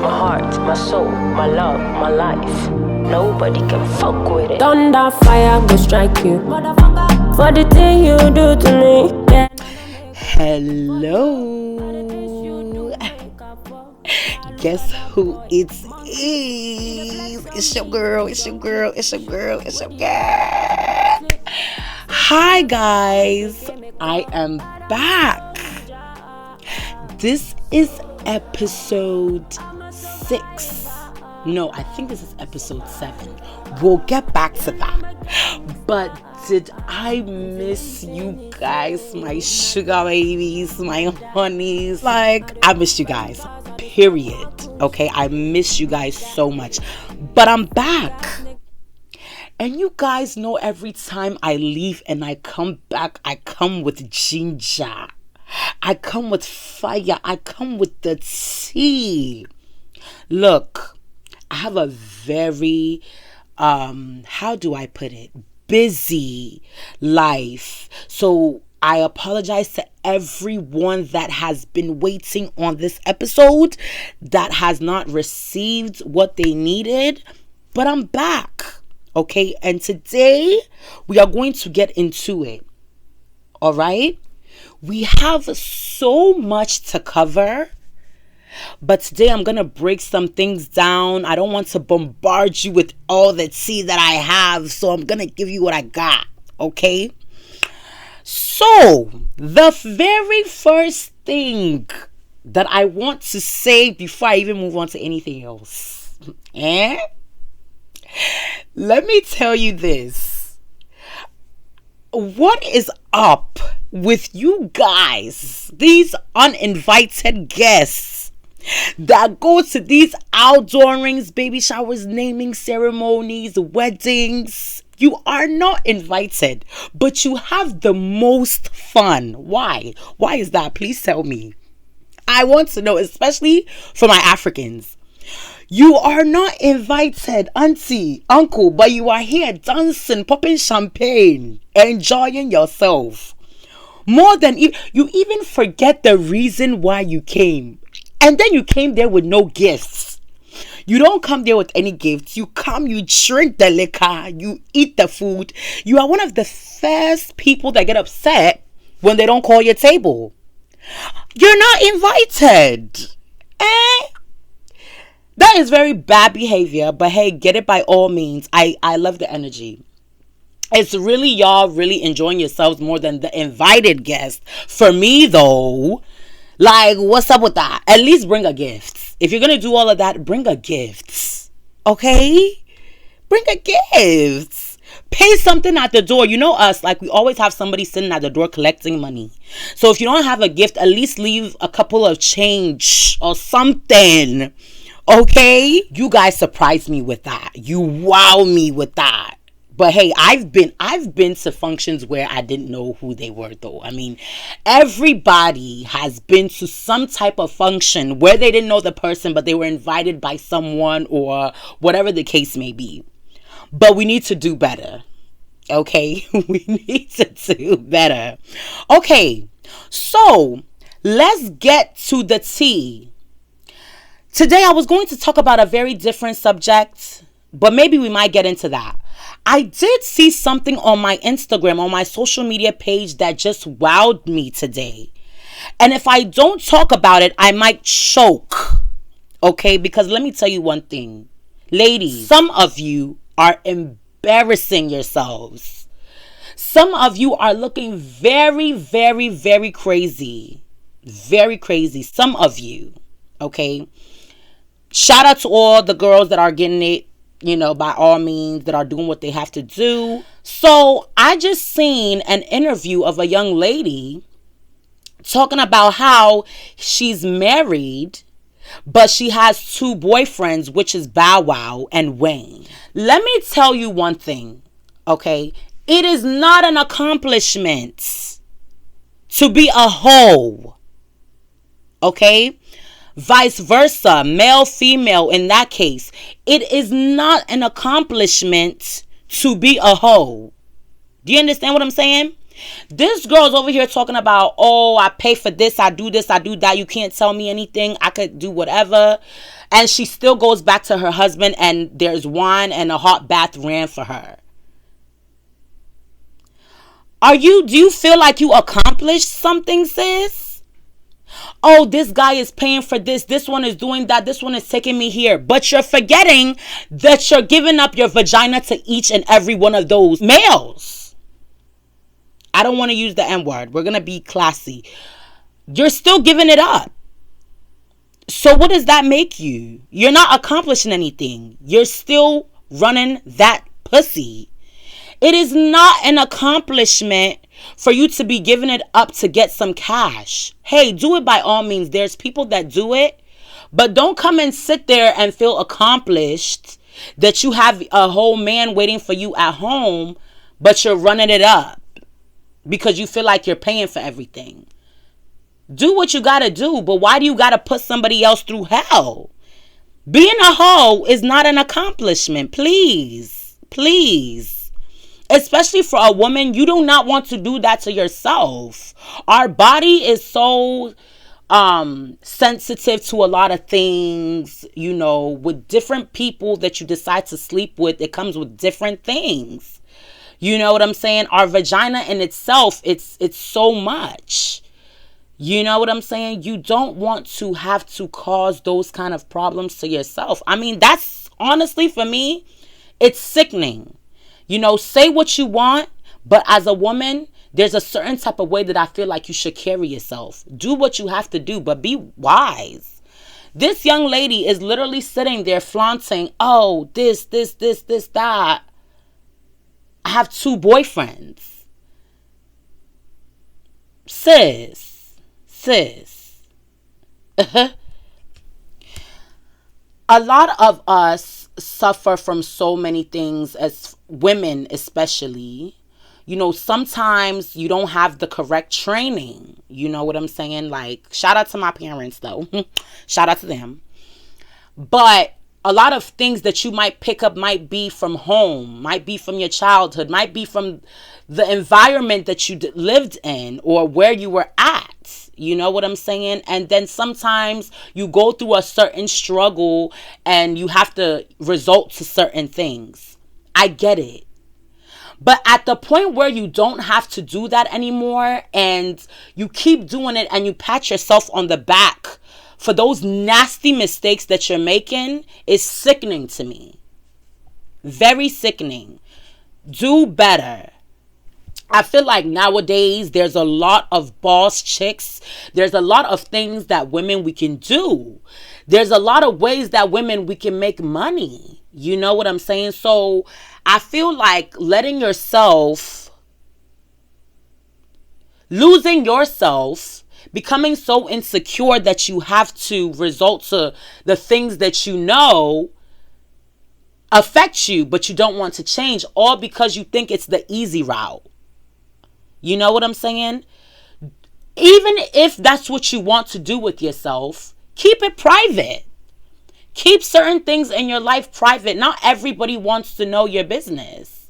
my heart, my soul, my love, my life. Nobody can fuck with it. Thunder, fire, go strike you. For the thing you do to me. Yeah. Hello. Guess who it is? It's your girl. Hi guys, I am back. This is episode 6. No, I think this is episode 7. We'll get back to that. But did I miss you guys, my sugar babies, my honeys? Like, I missed you guys, period. Okay, I miss you guys so much. But I'm back. And you guys know every time I leave and I come back, I come with ginger. I come with fire. I come with the tea. Look, I have a very, how do I put it? Busy life. So I apologize to everyone that has been waiting on this episode, that has not received what they needed. But I'm back. Okay, and today we are going to get into it. All right? We have so much to cover, but today I'm going to break some things down. I don't want to bombard you with all the tea that I have, so I'm going to give you what I got. Okay? So, the very first thing that I want to say before I even move on to anything else. Let me tell you this. What is up with you guys, these uninvited guests that go to these outdoorings, baby showers, naming ceremonies, weddings? You are not invited, but you have the most fun. Why? Why is that? Please tell me. I want to know, especially for my Africans. You are not invited, auntie, uncle, but you are here dancing, popping champagne, enjoying yourself. More than you even forget the reason why you came. And then you came there with no gifts. You don't come there with any gifts. You come, you drink the liquor, you eat the food. You are one of the first people that get upset when they don't call your table. You're not invited. That is very bad behavior, but hey, get it by all means. I love the energy. It's really y'all really enjoying yourselves more than the invited guests. For me, though, like, what's up with that? At least bring a gift. If you're going to do all of that, bring a gift. Okay? Bring a gift. Pay something at the door. You know us, like, we always have somebody sitting at the door collecting money. So if you don't have a gift, at least leave a couple of change or something. Okay? You guys surprise me with that. You wow me with that. But hey, I've been to functions where I didn't know who they were, though. I mean, everybody has been to some type of function where they didn't know the person, but they were invited by someone or whatever the case may be. But we need to do better. Okay? We need to do better. Okay. So, let's get to the tea. Today, I was going to talk about a very different subject, but maybe we might get into that. I did see something on my Instagram, on my social media page, that just wowed me today. And if I don't talk about it, I might choke. Okay? Because let me tell you one thing. Ladies, some of you are embarrassing yourselves. Some of you are looking very, very, very crazy. Very crazy. Some of you. Okay? Shout out to all the girls that are getting it, by all means, that are doing what they have to do. So I just seen an interview of a young lady talking about how she's married, but she has 2 boyfriends, which is Bow Wow and Wayne. Let me tell you one thing, okay? It is not an accomplishment to be a hoe, okay? Vice versa, male, female, in that case. It is not an accomplishment to be a hoe. Do you understand what I'm saying? This girl's over here talking about, oh, I pay for this, I do that. You can't tell me anything. I could do whatever. And she still goes back to her husband, and there's wine and a hot bath ran for her. Do you feel like you accomplished something, sis? Oh, this guy is paying for this. This one is doing that. This one is taking me here. But you're forgetting that you're giving up your vagina to each and every one of those males. I don't want to use the N word. We're going to be classy. You're still giving it up. So what does that make you? You're not accomplishing anything. You're still running that pussy. It is not an accomplishment for you to be giving it up to get some cash. Hey, do it by all means. There's people that do it, but don't come and sit there and feel accomplished that you have a whole man waiting for you at home, but you're running it up because you feel like you're paying for everything. Do what you gotta do, but why do you gotta put somebody else through hell? Being a hoe is not an accomplishment. Please. Especially for a woman, you do not want to do that to yourself. Our body is so sensitive to a lot of things, with different people that you decide to sleep with. It comes with different things. You know what I'm saying? Our vagina in itself, it's so much. You know what I'm saying? You don't want to have to cause those kind of problems to yourself. I mean, that's honestly, for me, it's sickening. Say what you want, but as a woman, there's a certain type of way that I feel like you should carry yourself. Do what you have to do, but be wise. This young lady is literally sitting there flaunting, oh, this, that. I have 2 boyfriends. Sis. A lot of us suffer from so many things as women, especially. Sometimes you don't have the correct training. You know what I'm saying? Like, shout out to my parents, though. Shout out to them. But a lot of things that you might pick up might be from home, might be from your childhood, might be from the environment that you lived in or where you were at. You know what I'm saying? And then sometimes you go through a certain struggle and you have to resort to certain things. I get it. But at the point where you don't have to do that anymore and you keep doing it and you pat yourself on the back for those nasty mistakes that you're making, is sickening to me. Very sickening. Do better. I feel like nowadays there's a lot of boss chicks. There's a lot of things that women we can do. There's a lot of ways that women we can make money. You know what I'm saying? So I feel like losing yourself, becoming so insecure that you have to resort to the things that affect you, but you don't want to change, all because you think it's the easy route. You know what I'm saying? Even if that's what you want to do with yourself, keep it private. Keep certain things in your life private. Not everybody wants to know your business.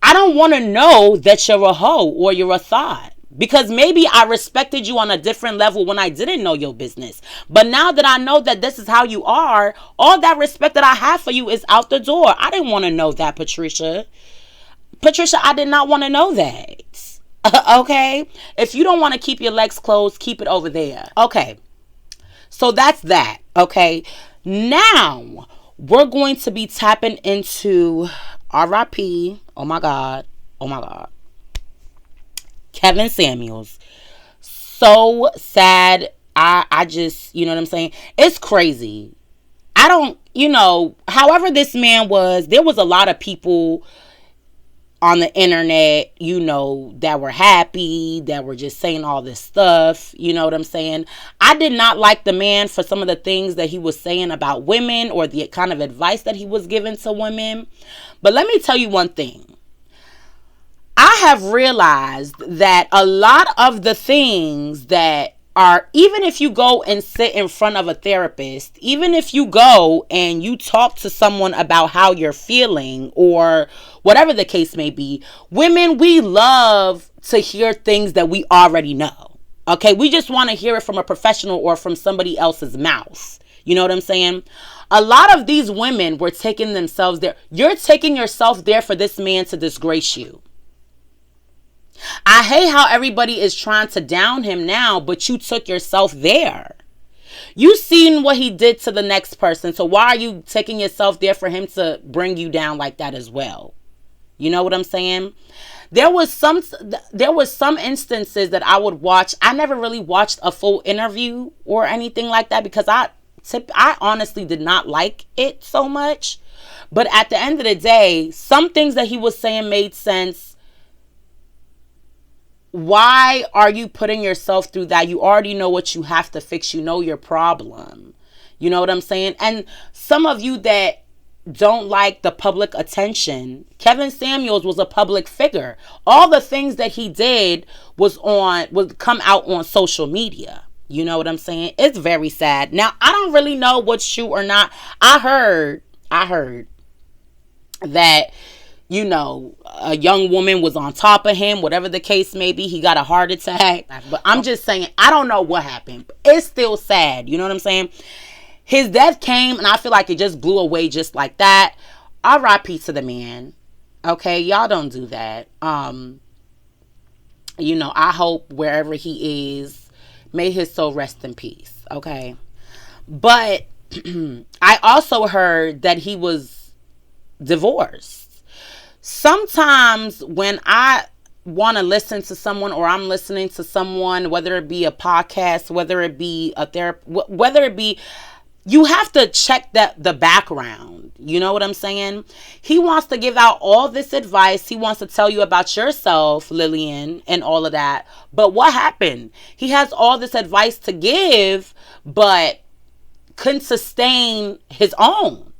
I don't want to know that you're a hoe or you're a thought, because maybe I respected you on a different level when I didn't know your business. But now that I know that this is how you are, all that respect that I have for you is out the door. I didn't want to know that, Patricia, I did not want to know that. Okay? If you don't want to keep your legs closed, keep it over there. Okay. So that's that. Okay? Now, we're going to be tapping into R.I.P. Oh my God. Kevin Samuels. So sad. I just, you know what I'm saying? It's crazy. However this man was, there was a lot of people on the internet, that were happy, that were just saying all this stuff. You know what I'm saying? I did not like the man for some of the things that he was saying about women or the kind of advice that he was giving to women. But let me tell you one thing. I have realized that a lot of the things that are, even if you go and sit in front of a therapist, even if you go and you talk to someone about how you're feeling or whatever the case may be, women, we love to hear things that we already know. Okay, we just want to hear it from a professional or from somebody else's mouth. You know what I'm saying? A lot of these women were taking themselves there. You're taking yourself there for this man to disgrace you. I hate how everybody is trying to down him now, but you took yourself there. You seen what he did to the next person, so why are you taking yourself there for him to bring you down like that as well? You know what I'm saying? There was some instances that I would watch. I never really watched a full interview or anything like that because I honestly did not like it so much. But at the end of the day, some things that he was saying made sense. Why are you putting yourself through that? You already know what you have to fix. You know your problem. You know what I'm saying? And some of you that don't like the public attention, Kevin Samuels was a public figure. All the things that he did would come out on social media. You know what I'm saying? It's very sad. Now, I don't really know what's true or not. I heard that, you know, a young woman was on top of him, whatever the case may be. He got a heart attack. But I'm just saying, I don't know what happened. It's still sad. You know what I'm saying? His death came, and I feel like it just blew away just like that. R.I.P. to the man. Okay? Y'all don't do that. You know, I hope wherever he is, may his soul rest in peace. Okay? But I also heard that he was divorced. Sometimes when I want to listen to someone or I'm listening to someone, whether it be a podcast, whether it be a therapy, whether it be, you have to check the background. You know what I'm saying? He wants to give out all this advice. He wants to tell you about yourself, Lillian, and all of that. But what happened? He has all this advice to give, but couldn't sustain his own.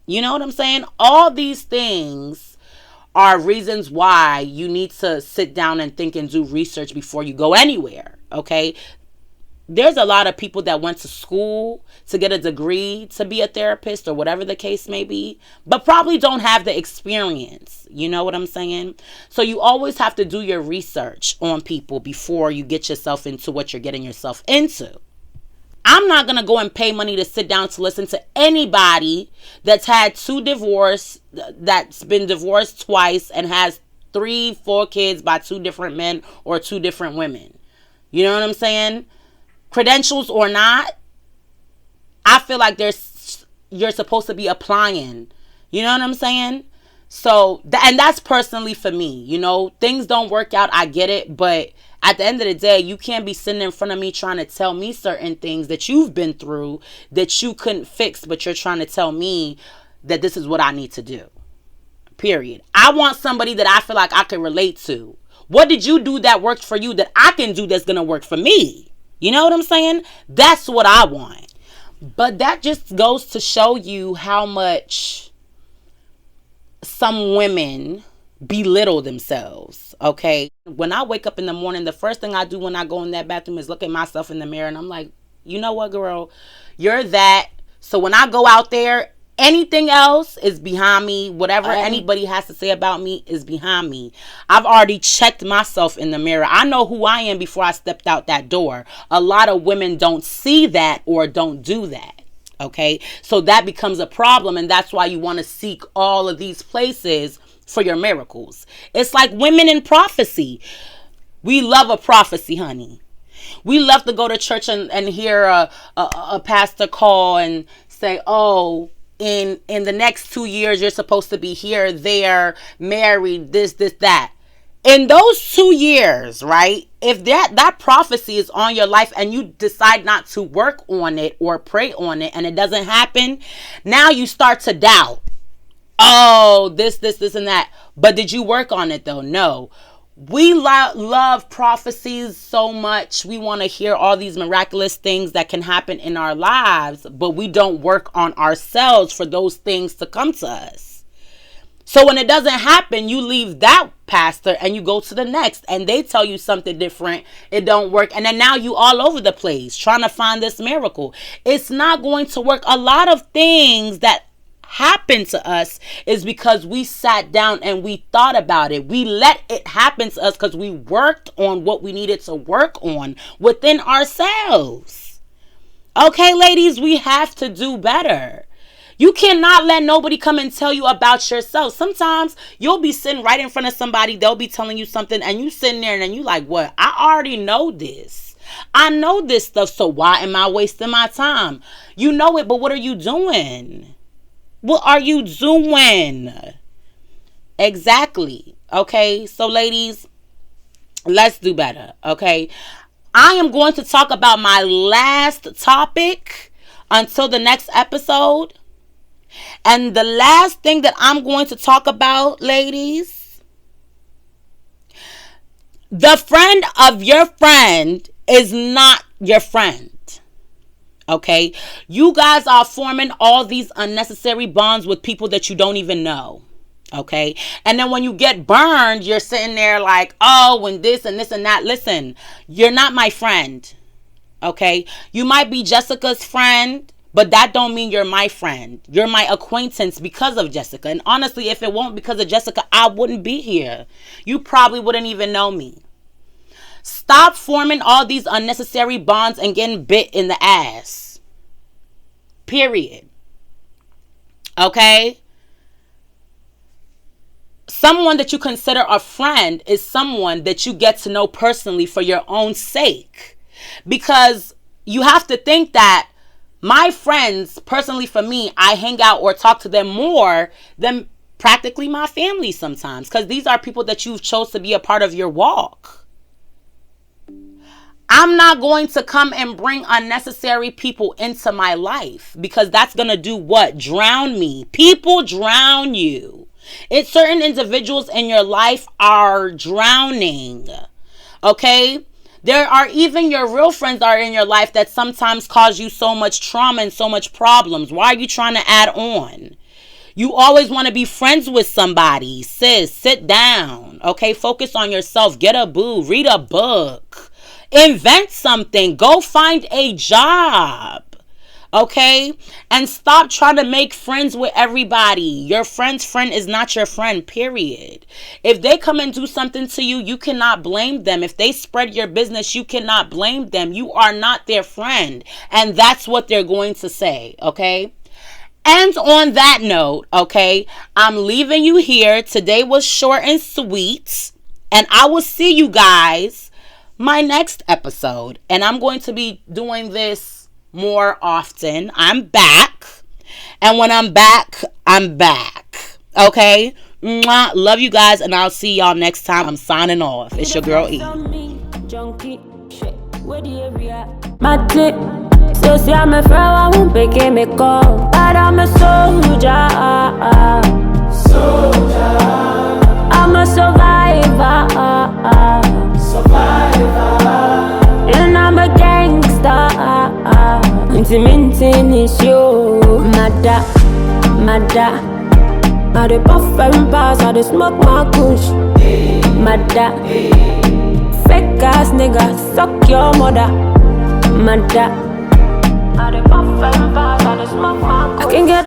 You know what I'm saying? All these things are reasons why you need to sit down and think and do research before you go anywhere. Okay? There's a lot of people that went to school to get a degree to be a therapist or whatever the case may be, but probably don't have the experience. You know what I'm saying? So you always have to do your research on people before you get yourself into what you're getting yourself into. I'm not going to go and pay money to sit down to listen to anybody that's had 2 divorces, that's been divorced twice and has 3-4 kids by 2 different men or 2 different women. You know what I'm saying? Credentials or not, I feel like you're supposed to be applying. You know what I'm saying? So, and that's personally for me. You know, things don't work out. I get it. But at the end of the day, you can't be sitting in front of me trying to tell me certain things that you've been through that you couldn't fix, but you're trying to tell me that this is what I need to do. Period. I want somebody that I feel like I can relate to. What did you do that worked for you that I can do that's going to work for me? You know what I'm saying? That's what I want. But that just goes to show you how much some women belittle themselves, okay? When I wake up in the morning, the first thing I do when I go in that bathroom is look at myself in the mirror, and I'm like, you know what, girl? You're that. So when I go out there, anything else is behind me. Whatever anybody has to say about me is behind me. I've already checked myself in the mirror. I know who I am before I stepped out that door. A lot of women don't see that or don't do that. Okay, so that becomes a problem, and that's why you want to seek all of these places for your miracles. It's like women in prophecy. We love a prophecy, honey. We love to go to church and hear a pastor call and say, oh, in the next 2 years, you're supposed to be here, there, married, this, that. In those 2 years, right, if that prophecy is on your life and you decide not to work on it or pray on it and it doesn't happen, now you start to doubt. Oh, this, and that. But did you work on it, though? No. We love prophecies so much. We want to hear all these miraculous things that can happen in our lives, but we don't work on ourselves for those things to come to us. So when it doesn't happen, you leave that pastor and you go to the next, and they tell you something different. It don't work. And then now you all over the place trying to find this miracle. It's not going to work. A lot of things that happen to us is because we sat down and we thought about it. We let it happen to us because we worked on what we needed to work on within ourselves. Okay, ladies, we have to do better. You cannot let nobody come and tell you about yourself. Sometimes you'll be sitting right in front of somebody. They'll be telling you something and you sitting there and then you like, what? I already know this. I know this stuff. So why am I wasting my time? You know it, but what are you doing? What are you doing? Exactly. Okay. So ladies, let's do better. Okay. I am going to talk about my last topic until the next episode. And the last thing that I'm going to talk about, ladies, the friend of your friend is not your friend. Okay? You guys are forming all these unnecessary bonds with people that you don't even know. Okay? And then when you get burned, you're sitting there like, oh, when this and this and that. Listen, you're not my friend. Okay? You might be Jessica's friend, but that don't mean you're my friend. You're my acquaintance because of Jessica. And honestly, if it won't because of Jessica, I wouldn't be here. You probably wouldn't even know me. Stop forming all these unnecessary bonds and getting bit in the ass. Period. Okay? Someone that you consider a friend is someone that you get to know personally for your own sake. Because you have to think that my friends, personally for me, I hang out or talk to them more than practically my family sometimes. Because these are people that you've chose to be a part of your walk. I'm not going to come and bring unnecessary people into my life. Because that's going to do what? Drown me. People drown you. It's certain individuals in your life are drowning. Okay? There are even your real friends are in your life that sometimes cause you so much trauma and so much problems. Why are you trying to add on? You always want to be friends with somebody. Sis, sit down. Okay, focus on yourself. Get a boo. Read a book. Invent something. Go find a job. Okay? And stop trying to make friends with everybody. Your friend's friend is not your friend, period. If they come and do something to you, you cannot blame them. If they spread your business, you cannot blame them. You are not their friend. And that's what they're going to say, okay? And on that note, okay, I'm leaving you here. Today was short and sweet. And I will see you guys my next episode. And I'm going to be doing this more often. I'm back. And when I'm back, I'm back. Okay? Mwah. Love you guys, and I'll see y'all next time. I'm signing off. It's your girl E. My dick, so see I'm a friend, I won't make me call. But I'm a soldier. I'm a survivor. And I'm a gangster. Intimating is you. Mada. I dey puff and pass, I dey smoke my kush. Mada. Fake ass nigga, suck your mother. Mada. I dey puff and pass, I dey smoke my kush. I can get